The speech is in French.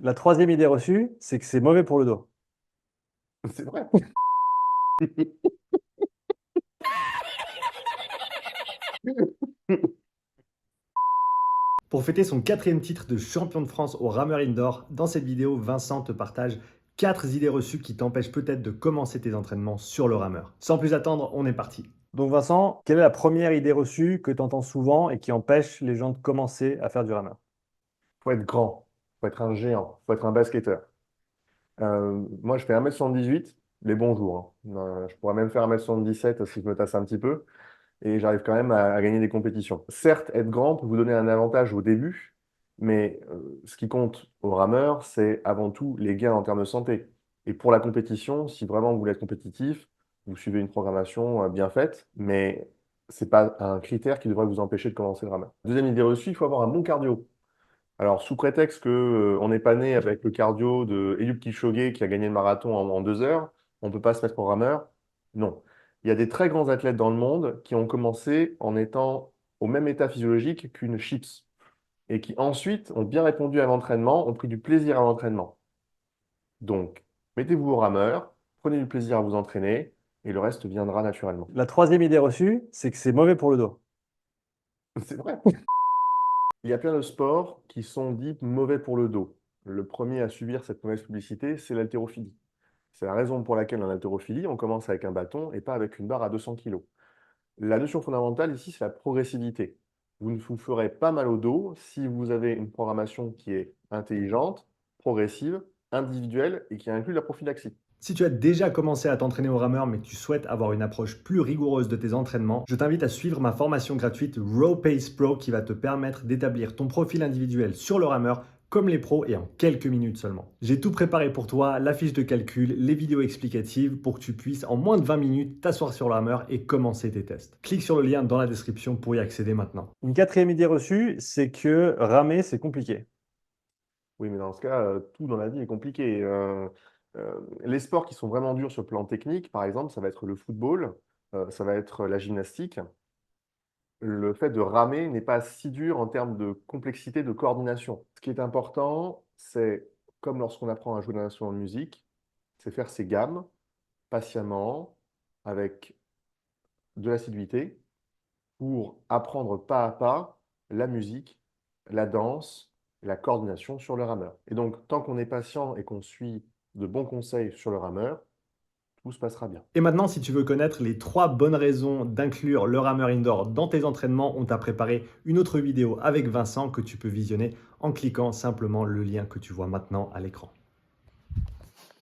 La troisième idée reçue, c'est que c'est mauvais pour le dos. C'est vrai. Pour fêter son quatrième titre de champion de France au rameur indoor, dans cette vidéo, Vincent te partage 4 idées reçues qui t'empêchent peut-être de commencer tes entraînements sur le rameur. Sans plus attendre, on est parti. Donc Vincent, quelle est la première idée reçue que tu entends souvent et qui empêche les gens de commencer à faire du rameur? Faut être grand, faut être un géant, faut être un basketteur. Moi, je fais 1m78, les bons jours, hein. Je pourrais même faire 1m77 si je me tasse un petit peu, et j'arrive quand même à gagner des compétitions. Certes, être grand peut vous donner un avantage au début, mais ce qui compte au rameur, c'est avant tout les gains en termes de santé. Et pour la compétition, si vraiment vous voulez être compétitif, vous suivez une programmation bien faite, mais c'est pas un critère qui devrait vous empêcher de commencer le rameur. Deuxième idée reçue, il faut avoir un bon cardio. Alors, sous prétexte que, on n'est pas né avec le cardio de Eliud Kipchoge qui a gagné le marathon en 2 heures, on ne peut pas se mettre au rameur. Non. Il y a des très grands athlètes dans le monde qui ont commencé en étant au même état physiologique qu'une chips et qui ensuite ont bien répondu à l'entraînement, ont pris du plaisir à l'entraînement. Donc, mettez-vous au rameur, prenez du plaisir à vous entraîner et le reste viendra naturellement. La troisième idée reçue, c'est que c'est mauvais pour le dos. C'est vrai. Il y a plein de sports qui sont dits mauvais pour le dos. Le premier à subir cette mauvaise publicité, c'est l'haltérophilie. C'est la raison pour laquelle en haltérophilie, on commence avec un bâton et pas avec une barre à 200 kg. La notion fondamentale ici, c'est la progressivité. Vous ne vous ferez pas mal au dos si vous avez une programmation qui est intelligente, progressive, individuelle et qui inclut la prophylaxie. Si tu as déjà commencé à t'entraîner au rameur mais que tu souhaites avoir une approche plus rigoureuse de tes entraînements, je t'invite à suivre ma formation gratuite Raw Pace Pro qui va te permettre d'établir ton profil individuel sur le rameur comme les pros et en quelques minutes seulement. J'ai tout préparé pour toi, la fiche de calcul, les vidéos explicatives pour que tu puisses en moins de 20 minutes t'asseoir sur le rameur et commencer tes tests. Clique sur le lien dans la description pour y accéder maintenant. Une quatrième idée reçue, c'est que ramer, c'est compliqué. Oui, mais dans ce cas, tout dans la vie est compliqué. Les sports qui sont vraiment durs sur le plan technique, par exemple, ça va être le football, ça va être la gymnastique. Le fait de ramer n'est pas si dur en termes de complexité de coordination. Ce qui est important, c'est, comme lorsqu'on apprend à jouer d'un instrument de musique, c'est faire ses gammes patiemment, avec de l'assiduité, pour apprendre pas à pas la musique, la danse, la coordination sur le rameur. Et donc, tant qu'on est patient et qu'on suit de bons conseils sur le rameur, tout se passera bien. Et maintenant, si tu veux connaître les 3 bonnes raisons d'inclure le rameur indoor dans tes entraînements, on t'a préparé une autre vidéo avec Vincent que tu peux visionner en cliquant simplement le lien que tu vois maintenant à l'écran.